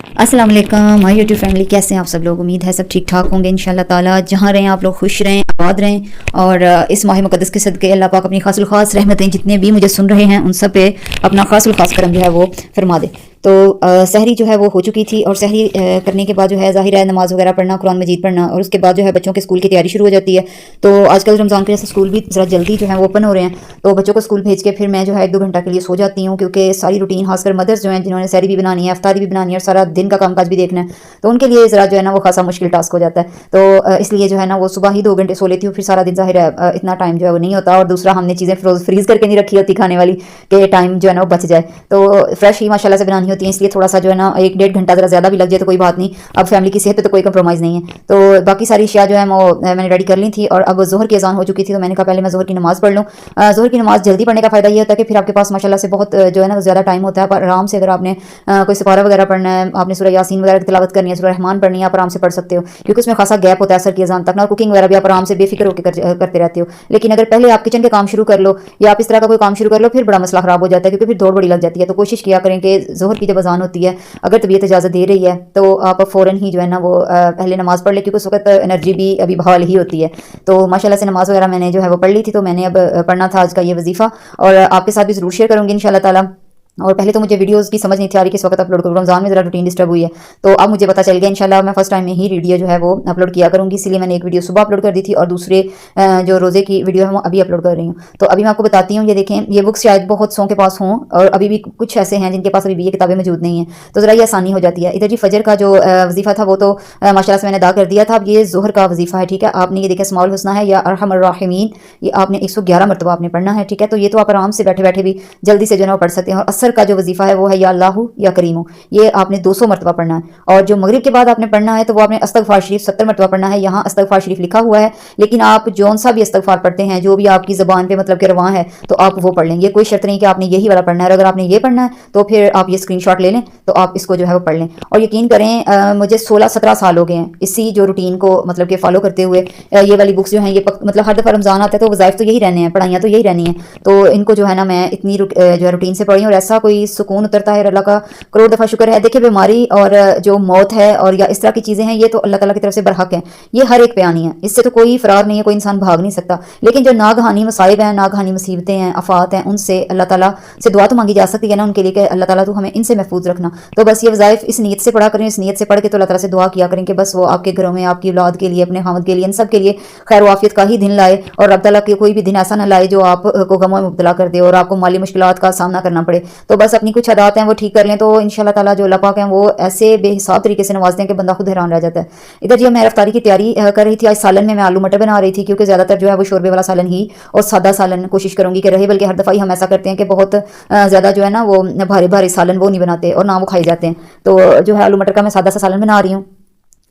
अस्सलाम वालेकुम my YouTube family, कैसे हैं आप सब लोग। उम्मीद है सब ठीक ठाक होंगे इंशाल्लाह ताला। जहाँ रहें आप लोग खुश रहें, आबाद रहें, और इस माह मुक़द्दस के सदक़े अल्लाह पाक अपनी खासुल खास रहमतें जितने भी मुझे सुन रहे हैं उन सब पे अपना खासुल खास करम जो है वो फरमा दे। तो सहरी जो है वो हो चुकी थी, और सहरी करने के बाद जो है ज़ाहिर है नमाज़ वगैरह पढ़ना, कुरान मजीद पढ़ना, और उसके बाद जो है बच्चों के स्कूल की तैयारी शुरू हो जाती है। तो आजकल रमज़ान के जैसे स्कूल भी ज़रा जल्दी जो है वो ओपन हो रहे हैं, तो बच्चों को स्कूल भेज के फिर मैं जो है 1-2 घंटा के लिए सो जाती हूँ, क्योंकि सारी रूटीन खासकर मदर्स जो हैं जिन्होंने सहरी भी बनानी है, अफ्तारी भी बनानी है, और सारा दिन का कामकाज भी देखना है, तो उनके लिए ज़रा जो है ना वो खासा मुश्किल टास्क हो जाता है। तो इसलिए जो है ना वो सुबह ही 2 घंटे सो लेती हूँ, फिर सारा दिन ज़ाहिर है इतना टाइम जो है वो नहीं होता। और दूसरा, हमने चीज़ें फ्रीज़ करके नहीं रखी होती खाने वाली कि टाइम जो है ना वो बच जाए, तो फ्रेश ही माशाल्लाह से बनानी होती है, इसलिए थोड़ा सा जो है ना 1-1.5 घंटा ज़रा ज़्यादा भी लग जाए तो कोई बात नहीं। अब फैमिली की सेहत पे तो कोई कंप्रोमाइज़ नहीं है। तो बाकी सारी अशिया जो है वो मैंने रेडी कर ली थी, और अब ज़ोहर की अज़ान हो चुकी थी, तो मैंने कहा पहले मैं ज़ोहर की नमाज़ पढ़ लूँ। ज़ोहर की नमाज़ जल्दी पढ़ने का फ़ायदा ये होता है कि फिर आपके पास माशाल्लाह से बहुत जो है ना ज़्यादा टाइम होता है। पर आराम से अगर आपने कोई सिपारा वगैरह पढ़ना है, आपने सूरह यासीन वगैरह की तिलावत करनी है, सूरह रहमान पढ़नी है, आप आराम से पढ़ सकते हो, क्योंकि उसमें खासा गैप होता है असर की अज़ान तक ना। और कुकिंग वगैरह भी आप आराम से बेफिक्र होकर करते रहते हो। लेकिन अगर पहले आप किचन के काम शुरू कर लो, या आप इस तरह का कोई काम शुरू कर लो, फिर बड़ा मसला ख़राब हो जाता है, क्योंकि फिर दौड़ बड़ी लग जाती है। तो कोशिश किया करें कि ज़ोहर की जब अज़ान होती है, अगर तबीयत इजाज़त दे रही है, तो आप फ़ौरन ही जो है ना वो पहले नमाज़ पढ़ ले, क्योंकि उस वक्त एनर्जी भी अभी बहाल ही होती है। तो माशाल्लाह से नमाज़ वगैरह मैंने जो है वो पढ़ ली थी, तो मैंने अब पढ़ना था आज का ये वजीफ़ा, और आपके साथ भी ज़रूर शेयर करूँगी इंशाल्लाह ताला। और पहले तो मुझे वीडियोस की समझ नहीं थी आ रही किस वक्त अपलोड करूँ, रमज़ान में ज़रा रूटीन डिस्टर्ब हुई है, तो अब मुझे पता चल गया इंशाल्लाह मैं फर्स्ट टाइम में ही वीडियो जो है वो अपलोड किया करूँगी। इसलिए मैंने एक वीडियो सुबह अपलोड कर दी थी, और दूसरे जो रोज़े की वीडियो है वो अभी अपलोड कर रही हूँ। तो अभी मैं आपको बताती हूँ, ये देखें, ये बुक्स शायद बहुत सौ के पास हों, और अभी भी कुछ ऐसे हैं जिनके पास अभी भी ये किताबें मौजूद नहीं हैं, तो ज़रा ये आसानी हो जाती है। इधर जी फजर का जो वजीफ़ा था वो तो माशाल्लाह से मैंने अदा कर दिया था। अब ये ज़ोहर का वजीफ़ा है, ठीक है। आपने ये देखा स्मॉल हुस्ना है या अरहमर राहिमीन, ये आपने 111 मरतबा आपने पढ़ना है, ठीक है। तो ये तो आप आराम से बैठे बैठे भी जल्दी से जो है वो पढ़ सकते हैं। और असर का जो वजीफ़ा है वो है या अल्लाहु या करीमु, ये आपने 200 मरतबा पढ़ना है। और जो मगरिब के बाद आपने पढ़ना है, तो वो आपने अस्तगफार शरीफ 70 मरतबा पढ़ना है। यहाँ अस्तगफार शरीफ लिखा हुआ है, लेकिन आप जौन सा भी अस्तगफार पढ़ते हैं, जो भी आपकी ज़बान पे मतलब कि रवां है, तो आप वो पढ़ लेंगे। कोई शर्त नहीं कि आपने यही वाला पढ़ना है। अगर आपने ये पढ़ना है तो फिर आप ये स्क्रीनशॉट ले लें, तो आप इसको जो है वो पढ़ लें। और यकीन करें मुझे 16-17 साल हो गए हैं इसी जो रूटीन को मतलब कि फॉलो करते हुए। ये वाली बुक्स जो हैं ये मतलब हर दफ़ा रमज़ान आता है तो वज़ाइफ तो यही रहने हैं, पढ़ाइयाँ तो यही रहनी हैं, तो इनको जो है ना मैं इतनी जो है रूटीन से पढ़ी हूँ, और ऐसा कोई सुकून उतरता है, अल्लाह का करोड़ दफ़ा शुक्र है। देखिए, बीमारी और जो मौत है और या इस तरह की चीज़ें हैं, ये तो अल्लाह ताला की तरफ से बरहक है, ये हर एक पे आनी है, इससे तो कोई फ़रार नहीं है, कोई इंसान भाग नहीं सकता। लेकिन जो नागहानी मसाइब हैं, नागहानी मुसीबतें हैं, आफात हैं, उनसे अल्लाह ताला से दुआ तो मांगी जा सकती है ना उनके लिए कि अल्लाह ताला तू हमें इनसे महफूज रखना। तो बस ये वज़ाइफ इस नीयत से पढ़ा करें, इस नीयत से पढ़ के तो अल्लाह ताला से दुआ किया करें कि बस वो आपके घरों में, आपकी औलाद के लिए, अपने खामद के लिए, इन सब के लिए खैर वाफियत का ही दिन लाए, और रब ताला के कोई भी दिन ऐसा ना लाए जो आप को गमों में मुब्तला कर दे और आपको माली मुश्किलात का सामना करना पड़े। तो बस अपनी कुछ आदत हैं वो ठीक कर लें, तो इंशाल्लाह ताला जो अल्लाह पाक हैं वो ऐसे बेहिसाब तरीके से नवाजते हैं कि बंदा खुद हैरान रह जाता है। इधर जी मैं रफ्तारी की तैयारी कर रही थी। आज सालन में मैं आलू मटर बना रही थी, क्योंकि ज़्यादातर जो है वो शोरबे वाला सालन ही और सादा सालन कोशिश करूँगी कि रहे, बल्कि हर दफ़ा ही हम ऐसा करते हैं कि बहुत ज़्यादा जो है ना वो भारी भारी सालन वो नहीं बनाते और ना वो खाए जाते हैं। तो जो है आलू मटर का मैं सादा सा सालन बना रही हूँ,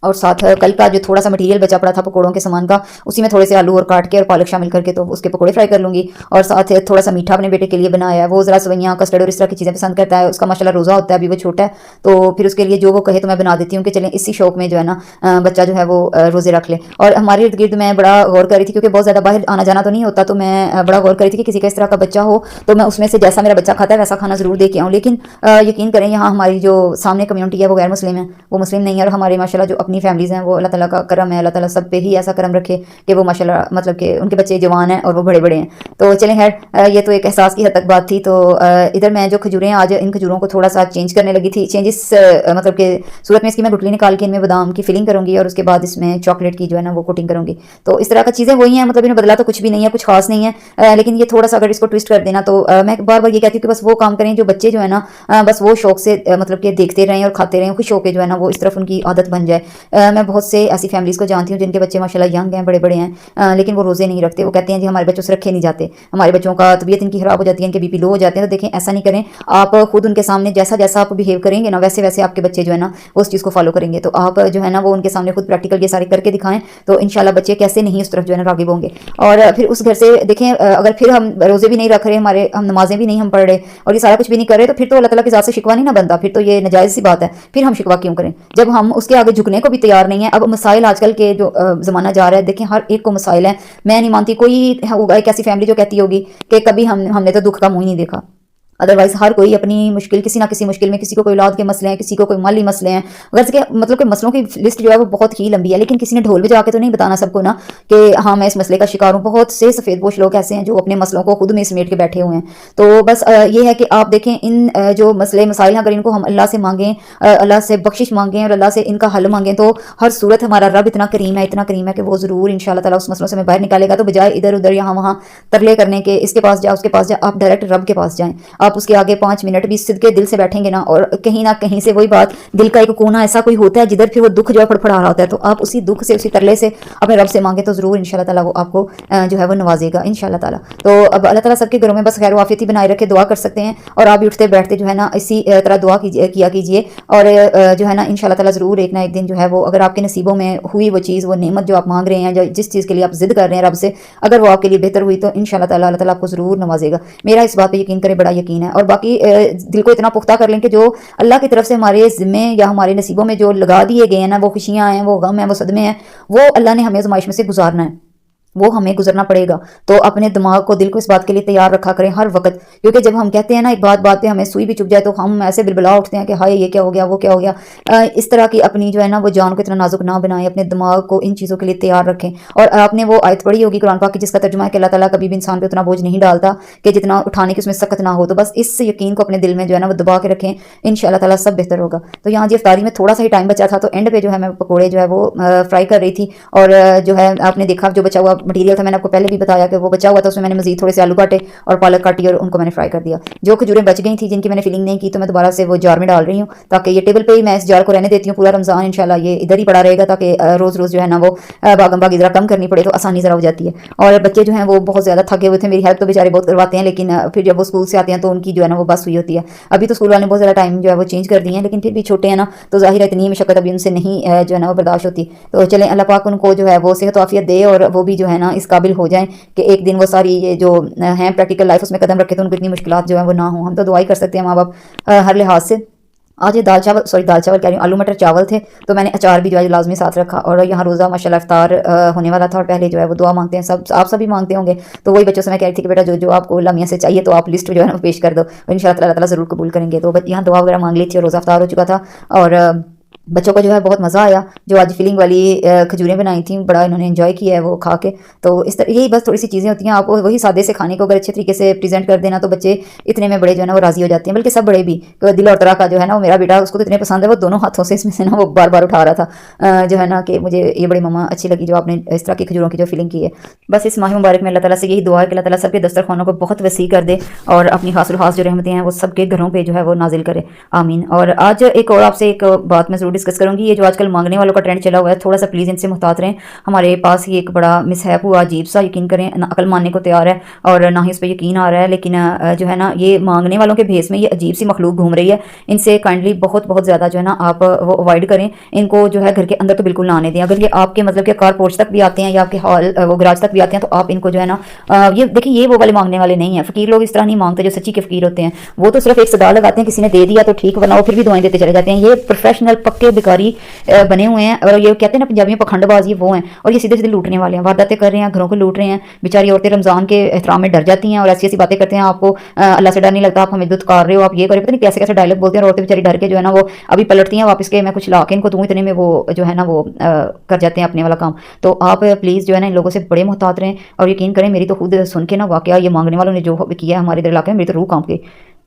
और साथ कल का जो थोड़ा सा मटेरियल बचा पड़ा था पकोड़ों के सामान का, उसी में थोड़े से आलू और काट के और पालक शामिल करके तो उसके पकोड़े फ्राई कर लूँगी। और साथ थोड़ा सा मीठा अपने बेटे के लिए बनाया है, वो ज़रा सवैयाँ कस्टर्ड और इस तरह की चीज़ें पसंद करता है। उसका माशाल्लाह रोज़ा होता है, अभी वो छोटा है, तो फिर उसके लिए जो वो कहे तो मैं बना देती हूँ कि चलें इसी शौक में जो है ना बच्चा जो है वो रोज़े रख ले। और हमारे इर्द गिर्द मैं बड़ा गौर कर रही थी, क्योंकि बहुत ज़्यादा बाहर आना जाना तो नहीं होता, तो मैं बड़ा गौर कर रही थी कि किसी का इस तरह का बच्चा हो तो मैं उसमें से जैसा मेरा बच्चा खाता है वैसा खाना ज़रूर दे के आऊँ। लेकिन यकीन करें यहाँ हमारी जो सामने कम्युनिटी है वो गैर मुस्लिम है, वो मुस्लिम नहीं है, और हमारे माशाल्लाह जो अपनी फैमिलीज़ हैं वो अल्लाह ताला का करम है, अल्लाह ताला सब पे ही ऐसा करम रखे कि वो माशाल्लाह मतलब कि उनके बच्चे जवान हैं और वो बड़े बड़े हैं। तो चलें खैर, ये तो एक एहसास की हद तक बात थी। तो इधर मैं जो खजूरें आज इन खजूरों को थोड़ा सा चेंज करने लगी थी। चेंजेस मतलब कि सूरत में इसकी मैं गुठली निकाल के इनमें बादाम की फिलिंग करूँगी, और उसके बाद इसमें चॉकलेट की जो है ना वो कोटिंग करूँगी। तो इस तरह का चीज़ें वही हैं, मतलब इन्हें बदला तो कुछ भी नहीं है, कुछ खास नहीं है, लेकिन ये थोड़ा सा अगर इसको ट्विस्ट कर देना, तो मैं बार बार ये कहती हूँ कि बस वो काम करें जो बच्चे जो है ना बस वो शौक से मतलब कि देखते रहें और खाते रहें, खुश होकर जो है ना वो इस तरफ उनकी आदत बन जाए। मैं बहुत से ऐसी फैमिलीज़ को जानती हूँ जिनके बच्चे माशाल्लाह यंग हैं, बड़े बड़े हैं, लेकिन वो रोज़े नहीं रखते। वो कहते हैं जी हमारे बच्चों से रखे नहीं जाते, हमारे बच्चों का तबीयत इनकी ख़राब हो जाती है, इनके बीपी लो हो जाते हैं। तो देखें, ऐसा नहीं करें, आप खुद उनके सामने जैसा जैसा आप बिहेव करेंगे ना वैसे वैसे आपके बच्चे जो है ना वो उस चीज़ को फॉलो करेंगे। तो आप जो है ना वो उनके सामने खुद प्रैक्टिकल ये सारे करके दिखाएं, तो इंशाल्लाह बच्चे कैसे नहीं उस तरफ जो है ना राग़िब होंगे। और फिर उस घर से देखें, अगर फिर हम रोज़े भी नहीं रख रहे, हमारे हम नमाजें भी नहीं हम पढ़ रहे और ये सारा कुछ भी नहीं कर रहे, तो फिर तो अल्लाह ताला की ज़ात से शिकवा नहीं ना बनता, फिर तो ये नाजायज़ सी बात है। फिर हम शिकवा क्यों करें जब हम उसके आगे झुकने को भी तैयार नहीं है। अब मसाइल आजकल के जो ज़माना जा रहा है, देखें हर एक को मसाइल है। मैं नहीं मानती कोई होगा एक ऐसी फैमिली जो कहती होगी कि कभी हमने तो दुख का मुँह ही नहीं देखा। ادروائز ہر کوئی اپنی مشکل، کسی نہ کسی مشکل میں، کسی کو کوئی اولاد کے مسئلے ہیں، کسی کو کوئی مالی مسئلے ہیں، غرض کہ مطلب کہ مسئلوں کی لسٹ جو ہے وہ بہت ہی لمبی ہے، لیکن کسی نے ڈھول بجا کے تو نہیں بتانا سب کو نا کہ ہاں میں اس مسئلے کا شکار ہوں. بہت سے سفید پوش لوگ ایسے ہیں جو اپنے مسئلوں کو خود میں سمیٹ کے بیٹھے ہوئے ہیں. تو بس یہ ہے کہ آپ دیکھیں ان جو مسئلے مسائل ہیں، اگر ان کو ہم اللہ سے مانگیں، اللہ سے بخشش مانگیں اور اللہ سے ان کا حل مانگیں، تو ہر صورت ہمارا رب اتنا کریم ہے کہ وہ ضرور انشاءاللہ تعالیٰ اس مسئلوں سے ہمیں باہر نکالے گا. تو بجائے ادھر ادھر یہاں وہاں ترلے کرنے کے، اس کے پاس جا اس کے پاس جا، آپ ڈائریکٹ رب کے پاس جائیں. آپ اس کے آگے 5 منٹ بھی صدقے دل سے بیٹھیں گے نا، اور کہیں نہ کہیں سے وہی بات، دل کا ایک کونا ایسا کوئی ہوتا ہے جدھر پھر وہ دکھ جو ہے پھڑپڑا رہا ہوتا ہے، تو آپ اسی دکھ سے، اسی ترلے سے اپنے رب سے مانگیں تو ضرور انشاءاللہ تعالیٰ وہ آپ کو جو ہے وہ نوازے گا انشاءاللہ تعالیٰ. تو اب اللہ تعالیٰ سب کے گھروں میں بس خیر و عافیت ہی بنائے رکھے. دعا کر سکتے ہیں اور آپ بھی اٹھتے بیٹھتے جو ہے نا اسی طرح دعا کیا کیجیے، اور جو ہے نا انشاءاللہ تعالیٰ ضرور ایک نہ ایک دن جو ہے وہ، اگر آپ کے نصیبوں میں ہوئی وہ چیز، وہ نعمت جو آپ مانگ رہے ہیں، جو جس چیز کے لیے آپ ضد کر رہے ہیں رب سے، اگر وہ آپ کے لیے بہتر ہوئی تو انشاءاللہ تعالیٰ اللہ تعالیٰ آپ کو ضرور نوازے گا. میرا اس بات پہ یقین کرے، بڑا یقین ہے. اور باقی دل کو اتنا پختہ کر لیں کہ جو اللہ کی طرف سے ہمارے ذمے یا ہمارے نصیبوں میں جو لگا دیے گئے ہیں نا، وہ خوشیاں ہیں، وہ غم ہیں، وہ صدمے ہیں، وہ اللہ نے ہمیں آزمائش میں سے گزارنا ہے، وہ ہمیں گزرنا پڑے گا. تو اپنے دماغ کو، دل کو اس بات کے لیے تیار رکھا کریں ہر وقت، کیونکہ جب ہم کہتے ہیں نا ایک بات پہ ہمیں سوئی بھی چپ جائے تو ہم ایسے بلبلا اٹھتے ہیں کہ ہائے یہ کیا ہو گیا، وہ کیا ہو گیا. اس طرح کی اپنی جو ہے نا وہ جان کو اتنا نازک نہ بنائیں، اپنے دماغ کو ان چیزوں کے لیے تیار رکھیں. اور آپ نے وہ آیت پڑھی ہوگی قرآن پاک کی جس کا ترجمہ ہے کہ اللہ تعالیٰ کبھی بھی انسان پہ اتنا بوجھ نہیں ڈالتا کہ جتنا اٹھانے کی اس میں سخت نہ ہو. تو بس اس یقین کو اپنے دل میں جو ہے نا وہ دبا کے رکھیں، انشاءاللہ تعالیٰ سب بہتر ہوگا. تو یہاں جی افطاری میں تھوڑا سا ہی ٹائم بچا تھا، تو اینڈ پہ جو ہے میں پکوڑے جو ہے وہ فرائی کر رہی تھی. اور جو ہے آپ نے دیکھا جو بچا ہوا مٹیریل تھا، میں نے آپ کو پہلے بھی بتایا کہ وہ بچا ہوا تھا، اس میں میں نے مزید تھوڑے سے آلو کاٹے اور پالک کاٹی اور ان کو میں نے فرائی کر دیا. جو کھجوریں بچ گئی تھیں جن کی میں نے فلنگ نہیں کی، تو میں دوبارہ سے وہ جار میں ڈال رہی ہوں، تاکہ یہ ٹیبل پہ ہی میں اس جار کو رہنے دیتی ہوں پورا رمضان. انشاءاللہ یہ ادھر ہی پڑا رہے گا تاکہ روز روز جو ہے نا وہ باغم باغ ذرا کم کرنی پڑے تو آسانی ذرا ہو جاتی ہے. اور بچے جو ہیں وہ بہت زیادہ تھکے ہوئے تھے، میری ہیلپ تو بیچارے بہت کرواتے ہیں، لیکن پھر جب وہ اسکول سے آتے ہیں تو ان کی جو ہے نا وہ بس ہوئی ہوتی ہے. ابھی تو اسکول والے نے بہت زیادہ ٹائم جو ہے وہ چینج کر دیے ہیں، لیکن پھر بھی چھوٹے ہیں نا، تو ظاہر ہے اتنی مشقت ابھی ان سے نہیں جو ہے نا وہ برداشت ہوتی. تو چلیں اللہ پاک ان کو جو ہے وہ صحت و عافیت دے، اور وہ بھی جو ہے نا اس قابل ہو جائیں کہ ایک دن وہ ساری یہ جو ہیں پریکٹیکل لائف اس میں قدم رکھے تو ان کو اتنی مشکلات جو ہیں وہ نہ ہوں. ہم تو دعائی کر سکتے ہیں ماں باپ ہر لحاظ سے. آج یہ دال چاول کہہ رہی ہوں، آلو مٹر چاول تھے، تو میں نے اچار بھی جو ہے لازمی ساتھ رکھا. اور یہاں روزہ ماشاءاللہ افطار ہونے والا تھا، اور پہلے جو ہے وہ دعا مانگتے ہیں، آپ سبھی مانگتے ہوں گے. تو وہی بچوں سے میں کہہ رہی تھی کہ بیٹا جو آپ کو اللہ میاں سے چاہیے تو آپ لسٹ جو ہے نا پیش کر دو، انشاءاللہ اللہ تعالیٰ ضرور قبول کریں گے. تو یہاں دعا وغیرہ مانگ لی تھی اور روزہ افطار ہو چکا تھا. اور بچوں کو جو ہے بہت مزہ آیا، جو آج فیلنگ والی کھجوریں بنائی تھیں، بڑا انہوں نے انجوائے کیا ہے وہ کھا کے. تو اس طرح یہی بس تھوڑی سی چیزیں ہوتی ہیں، آپ وہی سادے سے کھانے کو اگر اچھے طریقے سے پریزنٹ کر دینا تو بچے اتنے میں بڑے جو ہے نا وہ راضی ہو جاتے ہیں، بلکہ سب بڑے بھی. دل اور طرح کا جو ہے نا وہ میرا بیٹا، اس کو تو اتنے پسند ہے، وہ دونوں ہاتھوں سے اس میں سے نا وہ بار بار اٹھا رہا تھا جو ہے نا کہ مجھے یہ بڑی مما اچھی لگی جو آپ نے اس طرح کی کھجوروں کی جو فیلنگ کی ہے. بس اس ماہ مبارک میں اللہ تعالیٰ سے یہی دعا ہے کہ اللہ تعالیٰ سب کے دسترخوانوں کو بہت وسیع کر دے اور اپنی خاص الخاص جو رحمتیں ہیں وہ سب کے گھروں پہ جو ہے وہ نازل کرے، آمین. اور آج ایک اور آپ سے ایک بات میں ضرور ڈسکس کروں گی. یہ جو آج کل مانگنے والوں کا ٹرینڈ چلا ہوا ہے، تھوڑا سا پلیز ان سے محتاط رہیں. ہمارے پاس ہی ایک بڑا مسہیپ ہوا، عجیب سا، یقین کریں نہ عقل ماننے کو تیار ہے اور نہ ہی اس پہ یقین آ رہا ہے، لیکن جو ہے نا یہ مانگنے والوں کے بھیس میں یہ عجیب سی مخلوق گھوم رہی ہے. ان سے کائنڈلی بہت زیادہ جو ہے نا آپ وہ اوائڈ کریں. ان کو جو ہے گھر کے اندر تو بالکل نہ آنے دیں. اگر یہ آپ کے مطلب کہ کار پورچ تک بھی آتے ہیں یا آپ کے ہال وہ گراج تک بھی آتے ہیں تو آپ ان کو جو ہے نا یہ دیکھیں، یہ وہ والے مانگنے والے نہیں ہیں. فقیر لوگ اس طرح نہیں مانگتے جو سچی کے فقیر ہوتے ہیں. وہ تو صرف ایک صدا لگاتے ہیں، کسی نے دے دیا تو ٹھیک، ورنہ وہ پھر بھی دعائیں دیتے چلے جاتے ہیں. یہ پروفیشنل پکے بھکاری بنے ہوئے ہیں، اور یہ کہتے ہیں نا پنجابی میں پکھنڈ باز، یہ وہ ہیں. اور یہ سیدھے لوٹنے والے ہیں، وارداتیں کر رہے ہیں، گھروں کو لوٹ رہے ہیں. بیچاری عورتیں رمضان کے احترام میں ڈر جاتی ہیں اور ایسی باتیں کرتے ہیں، آپ کو اللہ سے ڈر نہیں لگتا، آپ ہمیں دتکار رہے ہو، آپ یہ کرے، پتہ نہیں کیسے ڈائلاگ بولتے ہیں. اور عورتیں بیچاری ڈر کے جو ہے نا وہ ابھی پلٹتی ہیں واپس کے، میں کچھ لا کے ان کو دوں، اتنے میں وہ جو ہے نا وہ کر جاتے ہیں اپنے والا کام. تو آپ پلیز جو ہے نا ان لوگوں سے بڑے محتاط رہیں. اور یقین کریں میری تو خود سن کے نا واقعہ یہ مانگنے والوں نے جو کیا ہے ہمارے ادھر علاقے میں، میری تو روح کانپ گئی.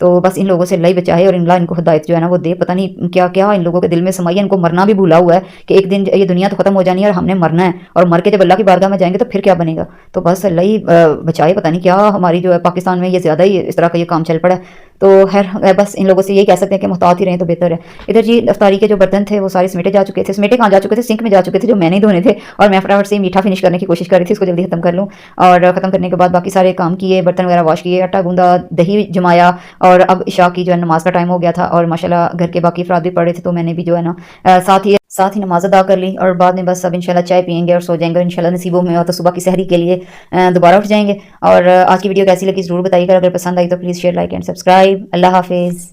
تو بس ان لوگوں سے اللہ ہی بچائے اور اللہ ان کو ہدایت جو ہے نا وہ دے. پتہ نہیں کیا کیا ان لوگوں کے دل میں سمائی ہے، ان کو مرنا بھی بھولا ہوا ہے کہ ایک دن یہ دنیا تو ختم ہو جانی ہے اور ہم نے مرنا ہے، اور مر کے جب اللہ کی بارگاہ میں جائیں گے تو پھر کیا بنے گا. تو بس اللہ ہی بچائے. پتہ نہیں کیا ہماری جو ہے پاکستان میں یہ زیادہ ہی اس طرح کا یہ کام چل پڑا ہے. تو خیر بس ان لوگوں سے یہی کہہ سکتے ہیں کہ محتاط ہی رہیں تو بہتر ہے. ادھر جی افطاری کے جو برتن تھے وہ سارے سمیٹے جا چکے تھے. سمیٹے کہاں جا چکے تھے؟ سنک میں جا چکے تھے جو میں نہیں دھونے تھے، اور میں فٹافٹ سے میٹھا فنش کرنے کی کوشش کر رہی تھی، اس کو جلدی ختم کر لوں. اور ختم کرنے کے بعد باقی سارے کام کیے، برتن وغیرہ واش کیے، آٹا گوندا، دہی جمایا، اور اب عشاء کی جو ہے نماز کا ٹائم ہو گیا تھا. اور ماشاءاللہ گھر کے باقی افراد بھی پڑھ رہے تھے تو میں نے بھی جو ہے نا ساتھ ہی نماز ادا کر لی. اور بعد میں بس اب انشاءاللہ چائے پئیں گے اور سو جائیں گے انشاءاللہ. نصیبوں میں ہو تو صبح کی سحری کے لیے دوبارہ اٹھ جائیں گے. اور آج کی ویڈیو کیسی لگی ضرور بتائیے گا. اگر پسند آئی تو please share, like and subscribe. اللہ حافظ.